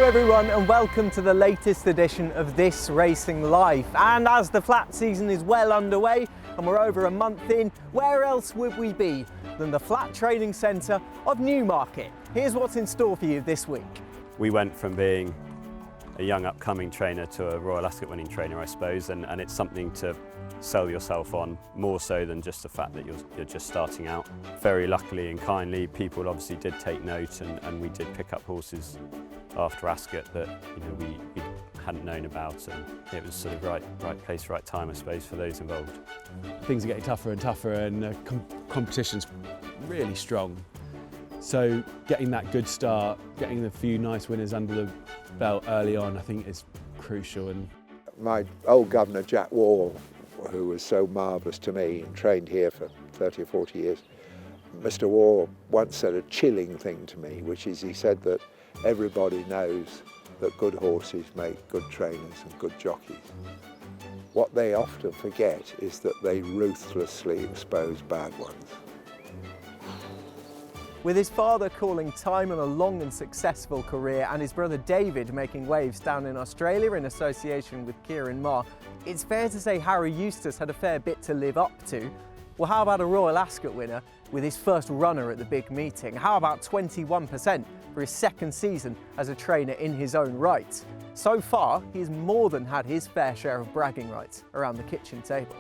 everyone, and welcome to the latest edition of This Racing Life. And as the flat season is well underway and we're over a month in, where else would we be than the flat training centre of Newmarket? Here's what's in store for you this week. We went from being a young upcoming trainer to a Royal Ascot winning trainer, I suppose, and it's something to sell yourself on, more so than just the fact that you're just starting out. Very luckily and kindly, people obviously did take note, and we did pick up horses after Ascot that we hadn't known about, and it was sort of right place, right time, I suppose, for those involved. Things are getting tougher and tougher, and competition's really strong. So getting that good start, getting a few nice winners under the belt early on, I think is crucial. And my old governor, Jack Wall, who was so marvellous to me and trained here for 30 or 40 years, Mr. Wall once said a chilling thing to me, which is he said that everybody knows that good horses make good trainers and good jockeys. What they often forget is that they ruthlessly expose bad ones. With his father calling time on a long and successful career and his brother David making waves down in Australia in association with Kieran Maher, it's fair to say Harry Eustace had a fair bit to live up to. Well, how about a Royal Ascot winner with his first runner at the big meeting? How about 21% for his second season as a trainer in his own right? So far, he's more than had his fair share of bragging rights around the kitchen table.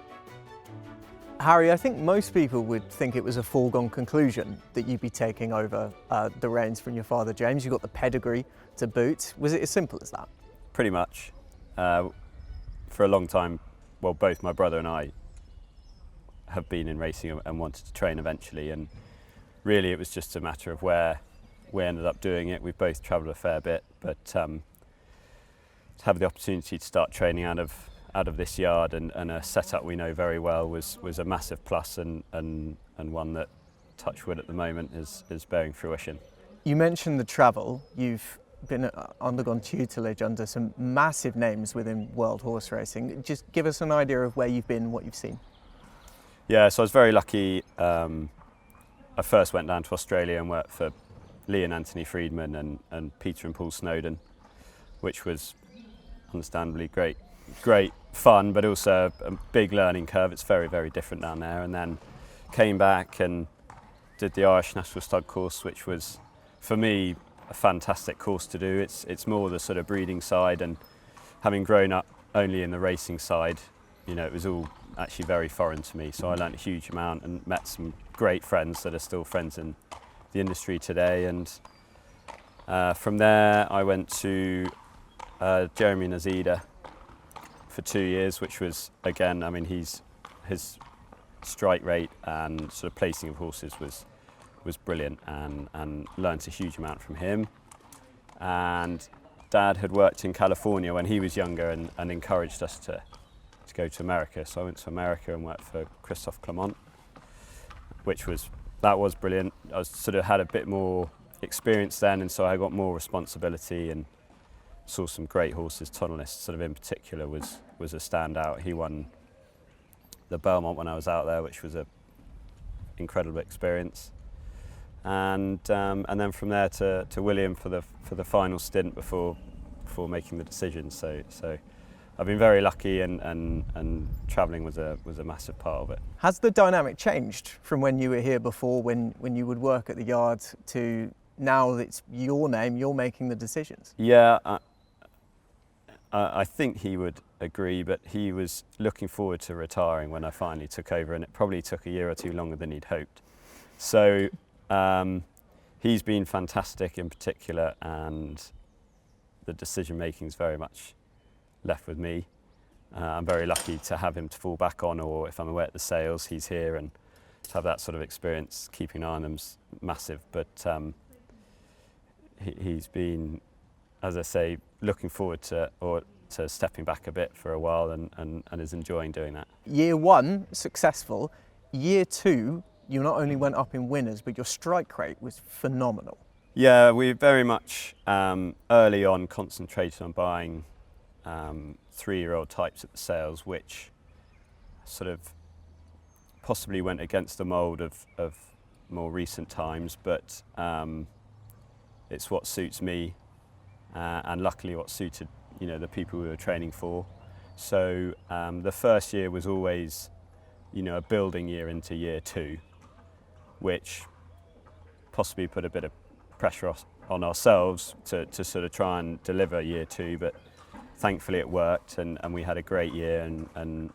Harry, I think most people would think it was a foregone conclusion that you'd be taking over the reins from your father James. You've got the pedigree to boot. Was it as simple as that? Pretty much. For a long time, well, both my brother and I have been in racing and wanted to train eventually, and really it was just a matter of where we ended up doing it. We've both travelled a fair bit, but to have the opportunity to start training out of this yard and a setup we know very well was a massive plus, and one that, touch wood, at the moment is bearing fruition. You mentioned the travel. You've undergone tutelage under some massive names within world horse racing. Just give us an idea of where you've been, what you've seen. Yeah, so I was very lucky. I first went down to Australia and worked for Lee and Anthony Friedman and Peter and Paul Snowden, which was understandably great fun, but also a big learning curve. It's very, very different down there. And then came back and did the Irish National Stud course, which was, for me, a fantastic course to do. It's more the sort of breeding side, and having grown up only in the racing side, it was all actually very foreign to me. So I learned a huge amount and met some great friends that are still friends in the industry today. And from there, I went to Jeremy Nazida for 2 years, which was, again, I mean, his strike rate and sort of placing of horses was brilliant, and learnt a huge amount from him. And Dad had worked in California when he was younger and encouraged us to go to America. So I went to America and worked for Christophe Clement, that was brilliant. I sort of had a bit more experience then, and so I got more responsibility and saw some great horses. Tunnelist, sort of in particular, was a standout. He won the Belmont when I was out there, which was a incredible experience. And then from there to William for the final stint before making the decision. So I've been very lucky, and travelling was a massive part of it. Has the dynamic changed from when you were here before, when you would work at the yard, to now that it's your name, you're making the decisions? Yeah, I think he would agree, but he was looking forward to retiring when I finally took over, and it probably took a year or two longer than he'd hoped. So he's been fantastic in particular, and the decision making is very much left with me. I'm very lucky to have him to fall back on, or if I'm away at the sales, he's here, and to have that sort of experience, keeping an eye on him's massive. But he's been, as I say, looking forward to stepping back a bit for a while, and is enjoying doing that. Year one, successful. Year two, you not only went up in winners, but your strike rate was phenomenal. Yeah, we very much early on concentrated on buying 3-year-old types at the sales, which sort of possibly went against the mould of more recent times, but it's what suits me, and luckily what suited, you know, the people we were training for. So the first year was always, you know, a building year into year 2, which possibly put a bit of pressure on ourselves to sort of try and deliver year 2, but thankfully it worked, and we had a great year, and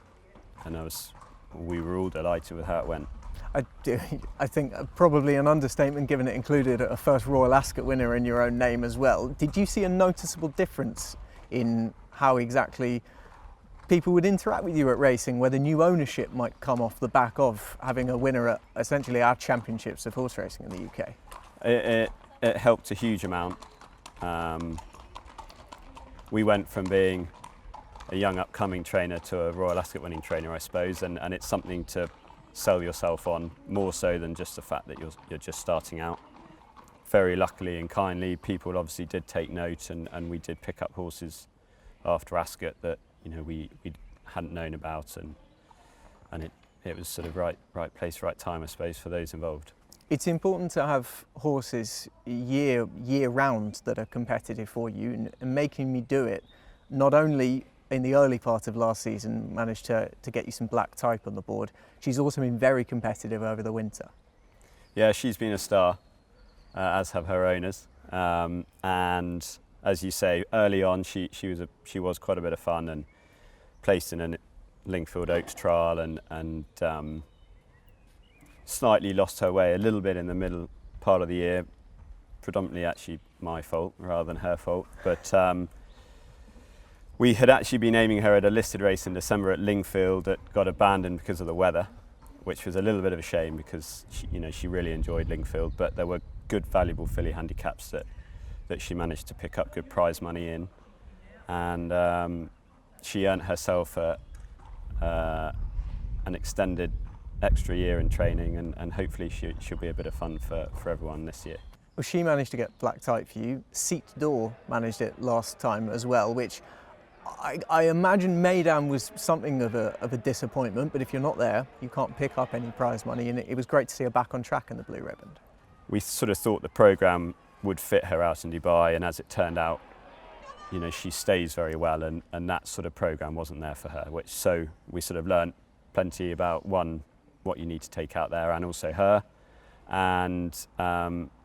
we were all delighted with how it went. I think probably an understatement, given it included a first Royal Ascot winner in your own name as well. Did you see a noticeable difference in how exactly people would interact with you at racing, where the new ownership might come off the back of having a winner at essentially our championships of horse racing in the UK? It helped a huge amount. We went from being a young upcoming trainer to a Royal Ascot winning trainer, I suppose, and it's something to sell yourself on, more so than just the fact that you're just starting out. Very luckily and kindly, people obviously did take note, and we did pick up horses after Ascot that, you know, we hadn't known about, and it was sort of right place, right time, I suppose, for those involved. It's important to have horses year round that are competitive for you, and making me do it, not only in the early part of last season managed to get you some black type on the board, she's also been very competitive over the winter. Yeah, she's been a star, as have her owners, and as you say, early on she was quite a bit of fun, and placed in a Lingfield Oaks trial, and slightly lost her way a little bit in the middle part of the year, predominantly actually my fault rather than her fault, but we had actually been aiming her at a listed race in December at Lingfield that got abandoned because of the weather, which was a little bit of a shame, because she really enjoyed Lingfield, but there were good valuable filly handicaps that she managed to pick up good prize money in, and she earned herself an extended extra year in training, and hopefully she'll be a bit of fun for everyone this year. Well, she managed to get black type for you. Seat d'Or managed it last time as well, which I imagine Meydan was something of a disappointment, but if you're not there, you can't pick up any prize money, and it was great to see her back on track in the Blue Ribbon. We sort of thought the programme would fit her out in Dubai, and as it turned out, you know, she stays very well, and that sort of programme wasn't there for her, so we sort of learnt plenty about, one, what you need to take out there, and also her. And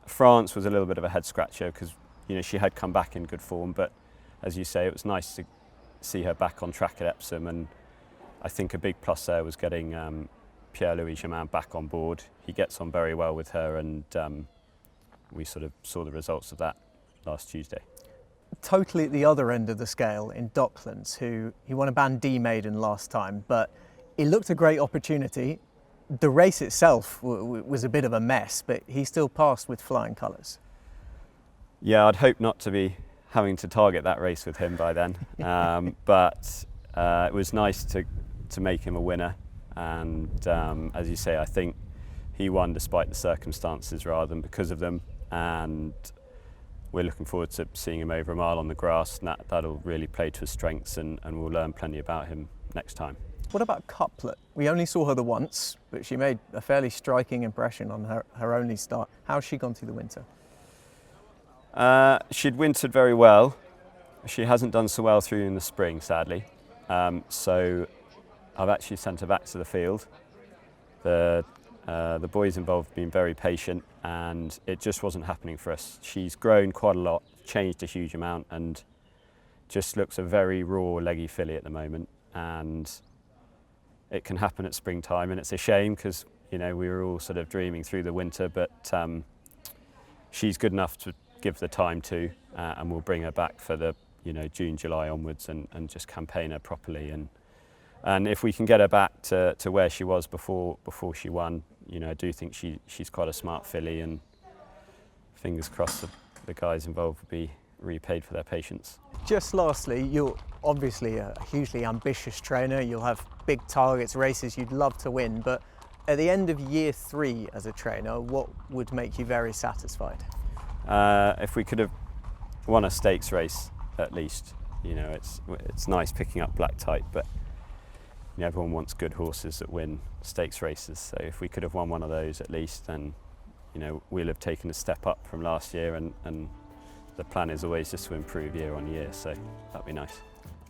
France was a little bit of a head scratcher, because, you know, she had come back in good form, but as you say, it was nice to see her back on track at Epsom, and I think a big plus there was getting Pierre-Louis Germain back on board. He gets on very well with her, and we sort of saw the results of that last Tuesday. Totally at the other end of the scale in Docklands, he won a Band D maiden last time, but it looked a great opportunity. The race itself was a bit of a mess, but he still passed with flying colours. Yeah, I'd hope not to be having to target that race with him by then, but it was nice to make him a winner, and as you say, I think he won despite the circumstances rather than because of them, and we're looking forward to seeing him over a mile on the grass, and that'll really play to his strengths, and we'll learn plenty about him next time. What about Couplet? We only saw her the once, but she made a fairly striking impression on her only start. How's she gone through the winter? She'd wintered very well. She hasn't done so well through in the spring, sadly. So I've actually sent her back to the field. The boys involved have been very patient, and it just wasn't happening for us. She's grown quite a lot, changed a huge amount, and just looks a very raw, leggy filly at the moment. And it can happen at springtime, and it's a shame, because, you know, we were all sort of dreaming through the winter, but she's good enough to give the time to, and we'll bring her back for the, you know, June, July onwards, and just campaign her properly, and if we can get her back to where she was before she won, you know, I do think she's quite a smart filly, and fingers crossed the guys involved will be repaid for their patience. Just lastly, you're obviously a hugely ambitious trainer. You'll have big targets, races you'd love to win, but at the end of year 3 as a trainer, what would make you very satisfied? If we could have won a stakes race, at least. You know, it's nice picking up black type, but, you know, everyone wants good horses that win stakes races. So if we could have won one of those at least, then, you know, we'll have taken a step up from last year, and the plan is always just to improve year on year, so that'd be nice.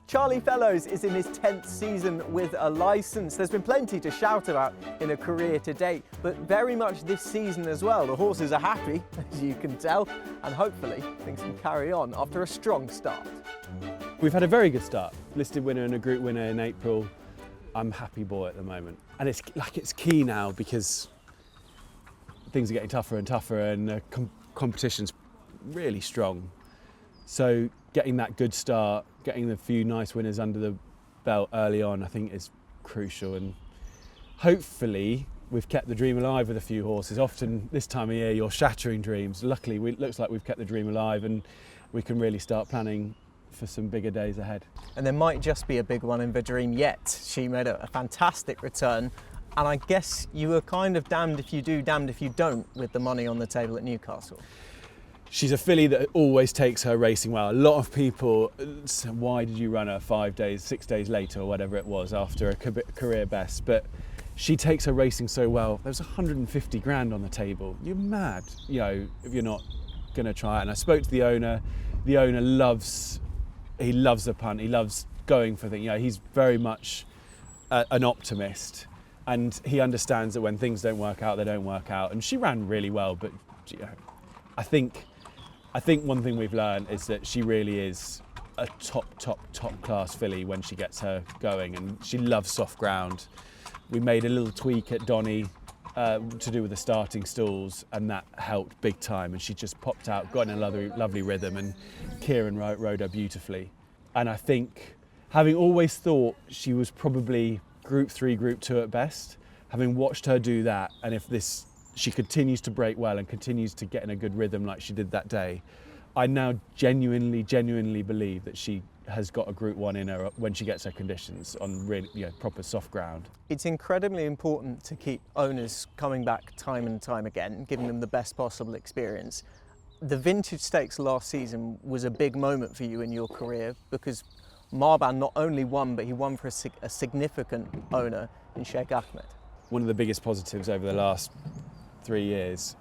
Charlie Fellows is in his 10th season with a licence. There's been plenty to shout about in a career to date, but very much this season as well. The horses are happy, as you can tell, and hopefully things can carry on after a strong start. We've had a very good start. Listed winner and a group winner in April. I'm happy boy at the moment. And it's key now because things are getting tougher and tougher and the competition's really strong. So getting that good start, getting the few nice winners under the belt early on, I think is crucial. And hopefully we've kept the dream alive with a few horses. Often this time of year you're shattering dreams. Luckily it looks like we've kept the dream alive and we can really start planning for some bigger days ahead. And there might just be a big one in the dream yet. She made a fantastic return, and I guess you were kind of damned if you do, damned if you don't with the money on the table at Newcastle. She's a filly that always takes her racing well. A lot of people say, why did you run her 5 days, 6 days later or whatever it was after a career best? But she takes her racing so well. There's 150 grand on the table. You're mad, you know, if you're not going to try it. And I spoke to the owner. The owner loves the punt. He loves going for things. You know, he's very much an optimist, and he understands that when things don't work out, they don't work out. And she ran really well, but you know, I think one thing we've learned is that she really is a top class filly when she gets her going, and she loves soft ground. We made a little tweak at Donny to do with the starting stalls, and that helped big time, and she just popped out, got in a lovely rhythm, and Kieran rode her beautifully. And I think, having always thought she was probably Group 3, Group 2 at best, having watched her do that, and if she continues to break well and continues to get in a good rhythm like she did that day, I now genuinely believe that she has got a Group 1 in her when she gets her conditions on really, you know, proper soft ground. It's incredibly important to keep owners coming back time and time again, giving them the best possible experience. The Vintage Stakes last season was a big moment for you in your career because Marban not only won, but he won for a significant owner in Sheikh Ahmed. One of the biggest positives over the last 3 years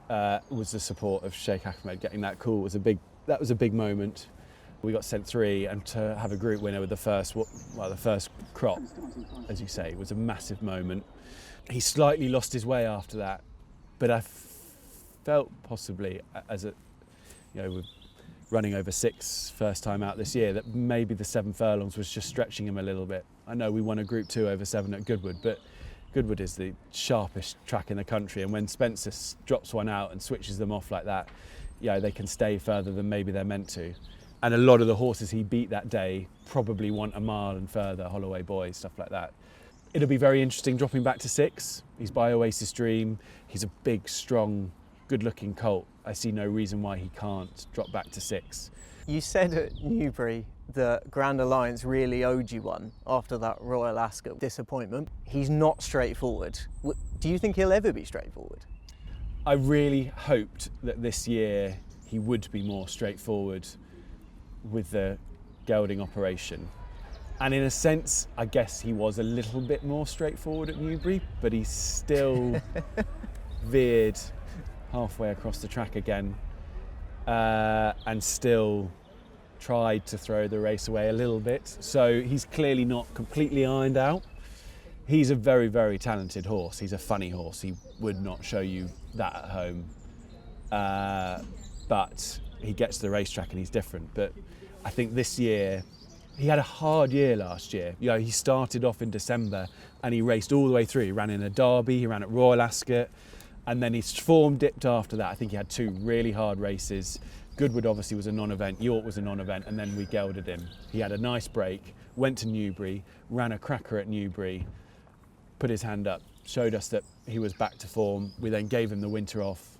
was the support of Sheikh Ahmed. Getting that call was a big moment. We got sent 3, and to have a group winner with the first crop, as you say, was a massive moment. He slightly lost his way after that, but I felt possibly, with running over 6 first time out this year, that maybe the 7 furlongs was just stretching him a little bit. I know we won a Group 2 over 7 at Goodwood, but Goodwood is the sharpest track in the country, and when Spencer drops one out and switches them off like that, they can stay further than maybe they're meant to. And a lot of the horses he beat that day probably want a mile and further, Holloway Boy, stuff like that. It'll be very interesting dropping back to 6. He's by Oasis Dream. He's a big, strong, good-looking colt. I see no reason why he can't drop back to 6. You said at Newbury that Grand Alliance really owed you one after that Royal Ascot disappointment. He's not straightforward. Do you think he'll ever be straightforward? I really hoped that this year he would be more straightforward with the gelding operation. And in a sense, I guess he was a little bit more straightforward at Newbury, but he still veered halfway across the track again and still tried to throw the race away a little bit. So he's clearly not completely ironed out. He's a very, very talented horse. He's a funny horse. He would not show you that at home. But he gets to the racetrack and he's different. But I think this year, he had a hard year last year. He started off in December and he raced all the way through. He ran in a Derby, he ran at Royal Ascot, and then his form dipped after that. I think he had 2 really hard races. Goodwood obviously was a non-event, York was a non-event, and then we gelded him. He had a nice break, went to Newbury, ran a cracker at Newbury, put his hand up, showed us that he was back to form. We then gave him the winter off,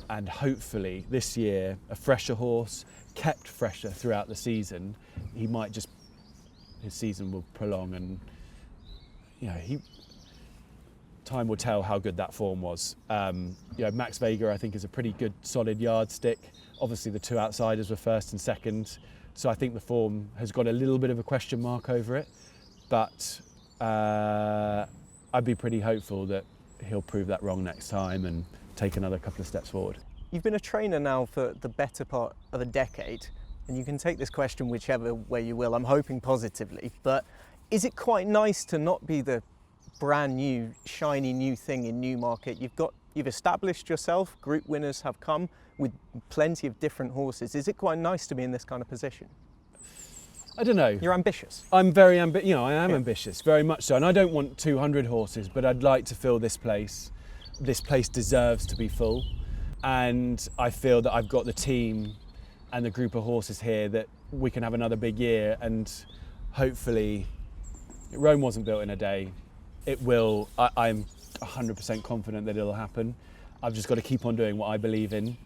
and hopefully this year, a fresher horse, kept fresher throughout the season, his season will prolong, and time will tell how good that form was. Max Vega, I think, is a pretty good, solid yardstick. Obviously, the 2 outsiders were first and second, so I think the form has got a little bit of a question mark over it. But I'd be pretty hopeful that he'll prove that wrong next time and take another couple of steps forward. You've been a trainer now for the better part of a decade, and you can take this question whichever way you will. I'm hoping positively, but is it quite nice to not be the brand new, shiny new thing in Newmarket? You've established yourself, group winners have come with plenty of different horses. Is it quite nice to be in this kind of position? I don't know. You're ambitious. I'm very I am ambitious, very much so. And I don't want 200 horses, but I'd like to fill this place. This place deserves to be full. And I feel that I've got the team and the group of horses here that we can have another big year. And hopefully, Rome wasn't built in a day. It will. I'm 100% confident that it'll happen. I've just got to keep on doing what I believe in.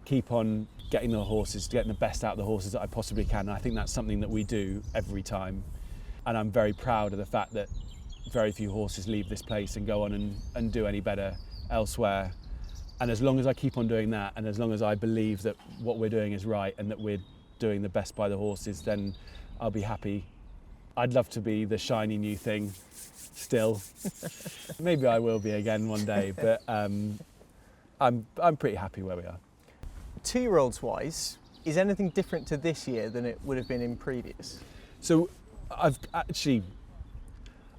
Keep on getting the best out of the horses that I possibly can. And I think that's something that we do every time. And I'm very proud of the fact that very few horses leave this place and go on and do any better elsewhere. And as long as I keep on doing that, and as long as I believe that what we're doing is right and that we're doing the best by the horses, then I'll be happy. I'd love to be the shiny new thing still. Maybe I will be again one day, but I'm pretty happy where we are. 2-year-olds wise, is anything different to this year than it would have been in previous? So I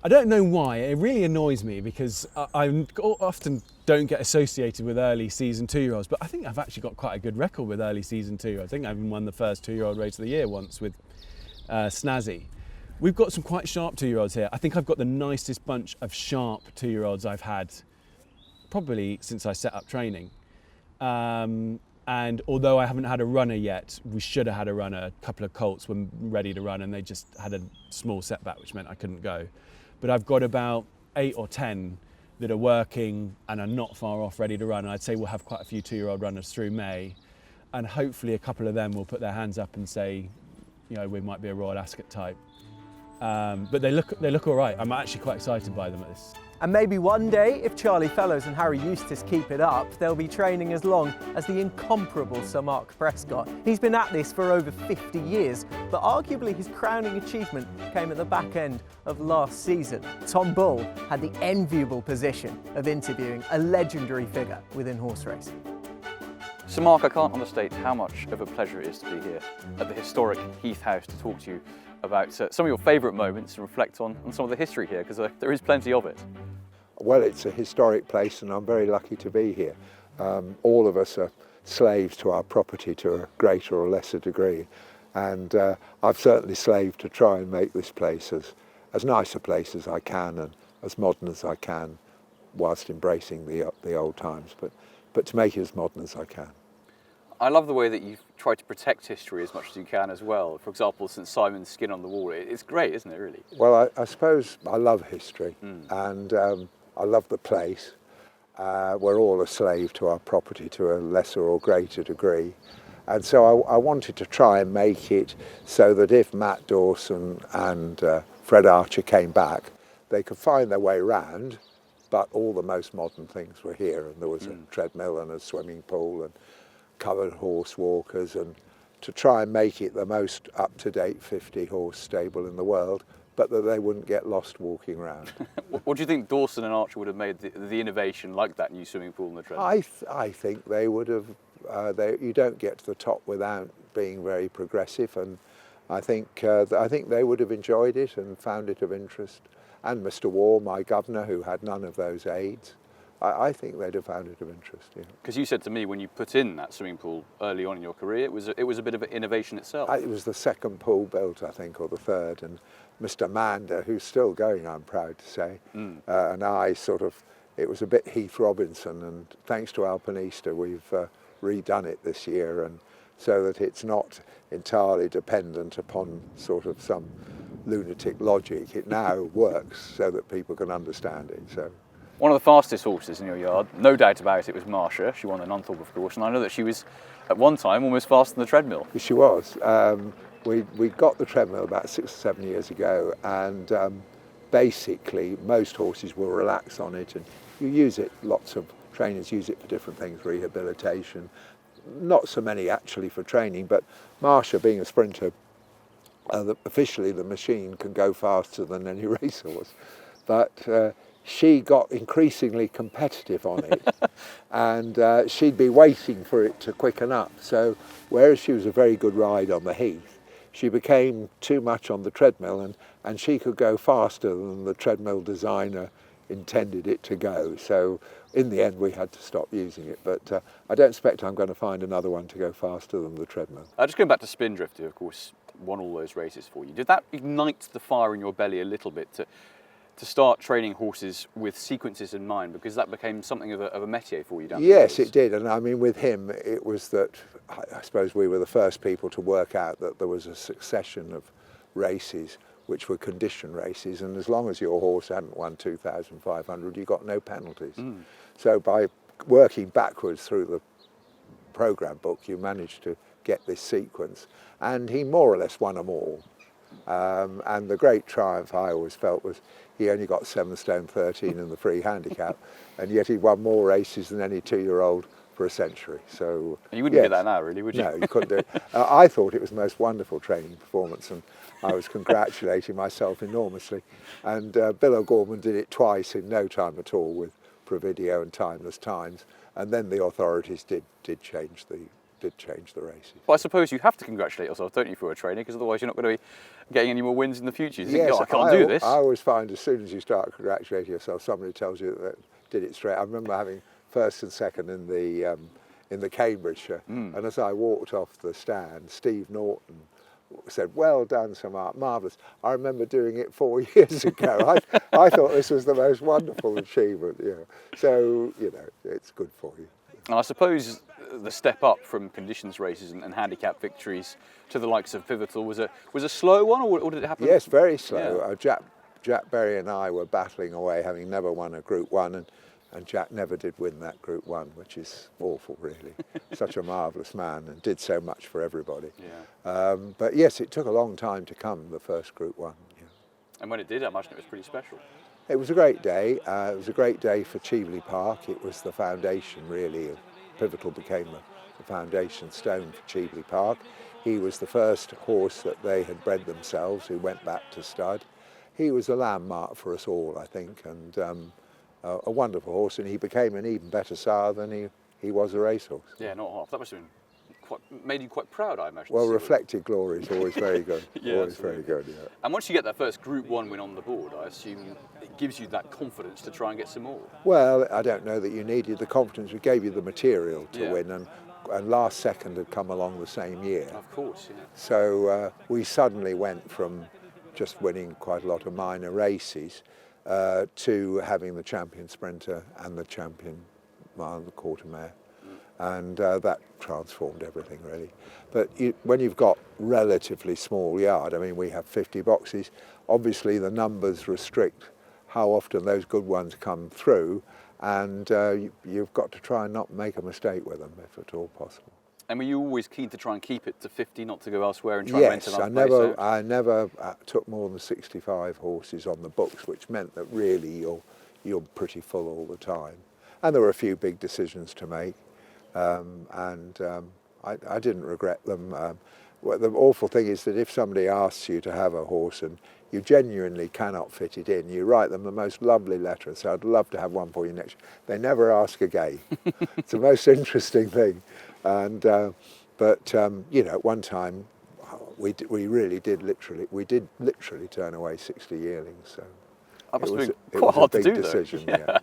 don't know why, it really annoys me because I often don't get associated with early season 2-year-olds, but I think I've actually got quite a good record with early season 2-year-olds. I think I even won the first 2-year-old race of the year once with Snazzy. We've got some quite sharp 2-year-olds here. I think I've got the nicest bunch of sharp 2-year-olds I've had probably since I set up training. And although I haven't had a runner yet, we should have had a runner. A couple of colts were ready to run and they just had a small setback, which meant I couldn't go. But I've got about 8 or 10 that are working and are not far off ready to run. And I'd say we'll have quite a few 2-year-old runners through May. And hopefully a couple of them will put their hands up and say, you know, we might be a Royal Ascot type. But they look all right. I'm actually quite excited by them at this. And maybe one day, if Charlie Fellows and Harry Eustace keep it up, they'll be training as long as the incomparable Sir Mark Prescott. He's been at this for over 50 years, but arguably his crowning achievement came at the back end of last season. Tom Bull had the enviable position of interviewing a legendary figure within horse racing. Sir Mark, I can't understate how much of a pleasure it is to be here at the historic Heath House to talk to you about some of your favourite moments and reflect on some of the history here, because there is plenty of it. Well, it's a historic place and I'm very lucky to be here. All of us are slaves to our property to a greater or lesser degree, and I've certainly slaved to try and make this place as nice a place as I can and as modern as I can, whilst embracing the old times, but to make it as modern as I can. I love the way that you've tried to protect history as much as you can as well. For example, St Simon's skin on the wall. It's great, isn't it, really? Well, I suppose I love history and I love the place. We're all a slave to our property to a lesser or greater degree. And so I wanted to try and make it so that if Matt Dawson and Fred Archer came back, they could find their way round, but all the most modern things were here. And there was a treadmill and a swimming pool and covered horse walkers, and to try and make it the most up-to-date 50-horse stable in the world, but that they wouldn't get lost walking around. What do you think Dawson and Archer would have made the innovation like that new swimming pool and the treadmill? I think they would have. You don't get to the top without being very progressive, and I think they would have enjoyed it and found it of interest. And Mr. Waugh, my governor, who had none of those aids, I think they'd have found it of interest. Because you said to me when you put in that swimming pool early on in your career, it was a bit of an innovation itself. It was the second pool built, I think, or the third, and Mr. Mander, who's still going, I'm proud to say, and I it was a bit Heath Robinson, and thanks to Alpinista, we've redone it this year, and so that it's not entirely dependent upon some lunatic logic. It now works so that people can understand it. So. One of the fastest horses in your yard, no doubt about it, was Marcia. She won the Nunthorpe, of course, and I know that she was, at one time, almost faster than the treadmill. She was. We got the treadmill about 6 or 7 years ago, and basically most horses will relax on it, and you use it, lots of trainers use it for different things, rehabilitation, not so many actually for training, but Marcia, being a sprinter, officially the machine can go faster than any racehorse, but she got increasingly competitive on it, and she'd be waiting for it to quicken up. So whereas she was a very good ride on the heath, she became too much on the treadmill, and she could go faster than the treadmill designer intended it to go. So in the end we had to stop using it, but I don't expect I'm going to find another one to go faster than the treadmill. Just going back to Spindrift, who of course won all those races for you, did that ignite the fire in your belly a little bit to start training horses with sequences in mind, because that became something of a métier for you down the Yes, years? it did, and I mean with him it was that I suppose we were the first people to work out that there was a succession of races which were condition races, and as long as your horse hadn't won 2,500 you got no penalties. So by working backwards through the programme book you managed to get this sequence, and he more or less won them all. And the great triumph I always felt was he only got 7 stone 13 in the free handicap, and yet he won more races than any 2-year-old for a century. So And you wouldn't get that now, really, would you? No, you couldn't do it. I thought it was the most wonderful training performance, and I was congratulating myself enormously. And Bill O'Gorman did it twice in no time at all with Providio and Timeless Times, and then the authorities did change the races. But I suppose you have to congratulate yourself, don't you, for a trainer, because otherwise you're not going to be getting any more wins in the future. You think, Yes, oh, I can't do this. I always find as soon as you start congratulating yourself, somebody tells you that did it straight. I remember having first and second in the Cambridgeshire, and as I walked off the stand, Steve Norton said, "Well done, Sir Mark, marvellous. I remember doing it 4 years ago. I thought this was the most wonderful achievement." You know. So, you know, it's good for you. And I suppose the step up from conditions races and handicap victories to the likes of Pivotal was a slow one, or did it happen? Yes, very slow. Yeah. Jack Berry and I were battling away, having never won a Group 1, and Jack never did win that Group 1, which is awful, really. Such a marvellous man, and did so much for everybody. Yeah. But yes, it took a long time to come, the first Group 1. Yeah. And when it did, I imagine it was pretty special. It was a great day. It was a great day for Cheveley Park. It was the foundation, really. Pivotal became the foundation stone for Cheveley Park. He was the first horse that they had bred themselves, who went back to stud. He was a landmark for us all, I think, and a wonderful horse, and he became an even better sire than he was a racehorse. Yeah, not half. That must have been made you quite proud, I imagine. Well, reflected glory is always very good. Yeah, always very good, yeah. And once you get that first Group 1 win on the board, I assume it gives you that confidence to try and get some more. Well, I don't know that you needed the confidence. We gave you the material to win, and last second had come along the same year. Of course, yeah. So we suddenly went from just winning quite a lot of minor races to having the champion sprinter and the champion mile and the quarter mare. And that transformed everything, really. But when you've got relatively small yard, I mean, we have 50 boxes, obviously the numbers restrict how often those good ones come through, and you've got to try and not make a mistake with them, if at all possible. And were you always keen to try and keep it to 50, not to go elsewhere and try and rent another place out? I never took more than 65 horses on the books, which meant that really you're pretty full all the time. And there were a few big decisions to make. I didn't regret them. Well, the awful thing is that if somebody asks you to have a horse and you genuinely cannot fit it in, you write them the most lovely letter and say, "I'd love to have one for you next year." They never ask again. It's the most interesting thing. And you know, at one time we did literally turn away 60 yearlings. So That must have been it quite was hard a big to do, decision. though. Yeah.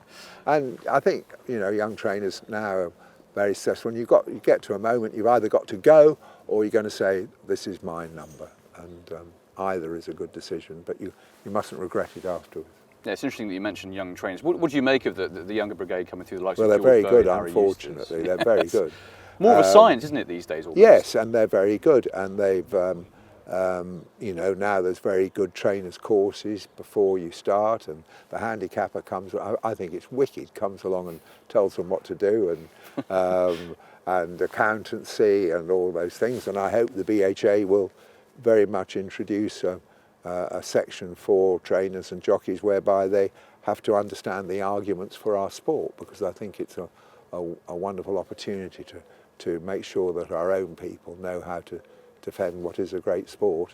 And I think, you know, young trainers now are very successful. When you get to a moment, you've either got to go or you're going to say, "This is my number," and either is a good decision, but you mustn't regret it afterwards. Yeah, it's interesting that you mentioned young trainers. What do you make of the younger brigade coming through the likes Well, of they're George very good, Bowie, Harry unfortunately. Eustace? They're very good. More of a science, isn't it, these days? Almost? Yes, and they're very good, and they've, you know, now there's very good trainers' courses before you start, and the handicapper comes, I think it's wicked, comes along and tells them what to do, and accountancy and all those things, and I hope the BHA will very much introduce a section for trainers and jockeys whereby they have to understand the arguments for our sport, because I think it's a wonderful opportunity to make sure that our own people know how to defend what is a great sport,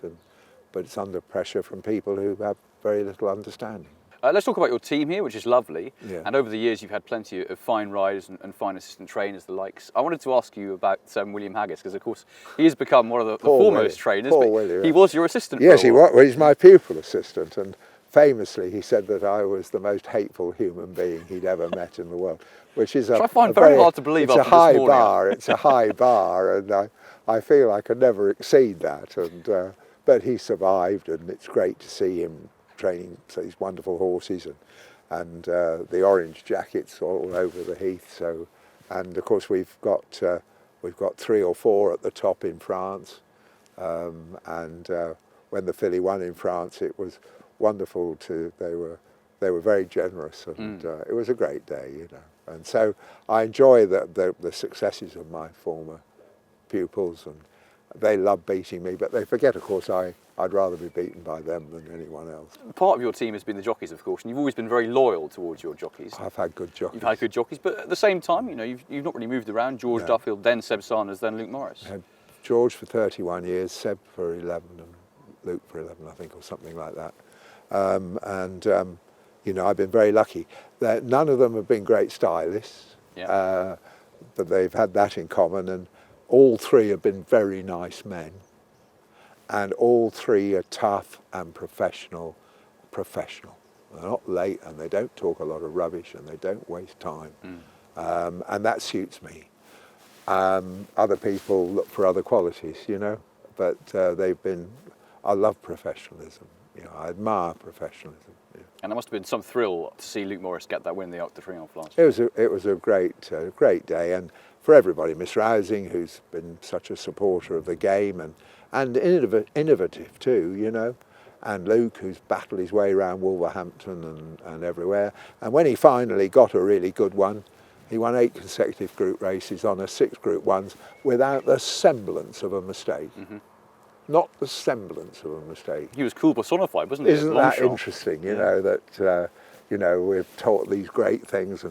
but it's under pressure from people who have very little understanding. Let's talk about your team here, which is lovely. Yeah. And over the years, you've had plenty of fine riders and fine assistant trainers, the likes. I wanted to ask you about William Haggis, because of course he has become one of the foremost trainers. Poor but Willie, he was your assistant. Yes, for a he while. was. Well, he's my pupil assistant, and famously he said that I was the most hateful human being he'd ever met in the world, which is I find very hard to believe. It's a after this high morning. bar. It's a high bar, and I feel I could never exceed that. And but he survived, and it's great to see him training these wonderful horses and the orange jackets all over the heath. So, and of course we've got 3 or 4 at the top in France, and when the filly won in France, it was wonderful to. They were very generous, and it was a great day, you know. And so I enjoy the successes of my former pupils, and they love beating me, but they forget, of course, I'd rather be beaten by them than anyone else. Part of your team has been the jockeys, of course, and you've always been very loyal towards your jockeys. I've had good jockeys. You've had good jockeys, but at the same time, you know, you've not really moved around. George Duffield, then Seb Sanders, then Luke Morris. I had George for 31 years, Seb for 11, and Luke for 11, I think, or something like that. You know, I've been very lucky. None of them have been great stylists, but they've had that in common, and all 3 have been very nice men, and all 3 are tough and professional. They're not late, and they don't talk a lot of rubbish, and they don't waste time, and that suits me. Other people look for other qualities, you know, but I love professionalism. You know, I admire professionalism. Yeah. And there must have been some thrill to see Luke Morris get that win in the Arc de Triomphe last year. It was a great day, and for everybody, Miss Rousing, who's been such a supporter of the game and innovative too, you know, and Luke, who's battled his way around Wolverhampton and everywhere, and when he finally got a really good one, he won 8 consecutive group races on 6 Group 1s without the semblance of a mistake. Not the semblance of a mistake. He was cool personified, wasn't he? Isn't that interesting, you know, that, you know, we've taught these great things,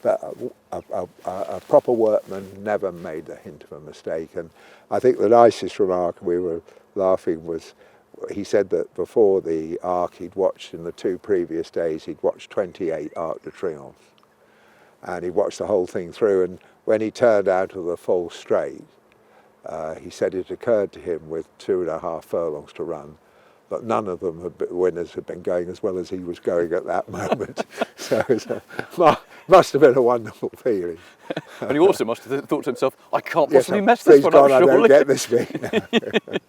but a proper workman never made a hint of a mistake. And I think the nicest remark, we were laughing, was he said that before the Arc he'd watched, in the 2 previous days, he'd watched 28 Arc de Triomphe. And he watched the whole thing through, and when he turned out of the full straight, he said it occurred to him with 2.5 furlongs to run that none of them winners had been going as well as he was going at that moment. So it must have been a wonderful feeling. And he also must have thought to himself, I can't possibly mess Please this one God, up, I surely. don't get this bit.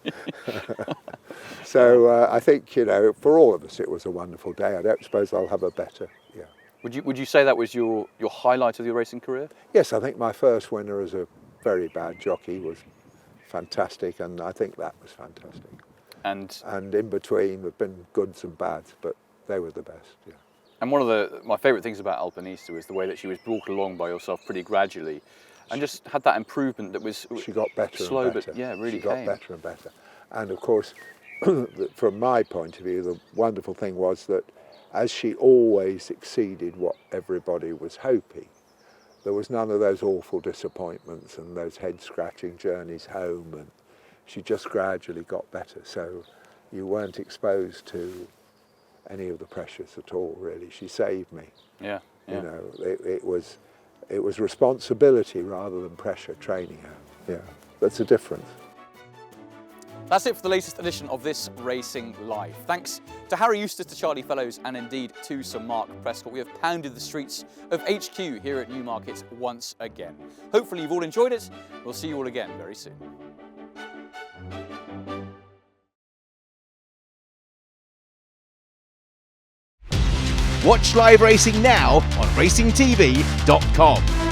So I think, you know, for all of us it was a wonderful day. I don't suppose I'll have a better, yeah. Would you say that was your highlight of your racing career? Yes, I think my first winner as a very bad jockey was fantastic, and I think that was fantastic. And in between there've been goods and bads, but they were the best, yeah. And one of my favourite things about Alpinista was the way that she was brought along by yourself pretty gradually, and just had that improvement that was she got better slow, and better. but yeah, really she got came. better and better. And of course, from my point of view, the wonderful thing was that as she always exceeded what everybody was hoping, there was none of those awful disappointments and those head-scratching journeys home, and she just gradually got better. So you weren't exposed to any of the pressures at all, really. She saved me. Yeah. You know, it was responsibility rather than pressure training her. Yeah, that's a difference. That's it for the latest edition of This Racing Live. Thanks to Harry Eustace, to Charlie Fellows, and indeed to Sir Mark Prescott. We have pounded the streets of HQ here at Newmarket once again. Hopefully you've all enjoyed it. We'll see you all again very soon. Watch live racing now on racingtv.com.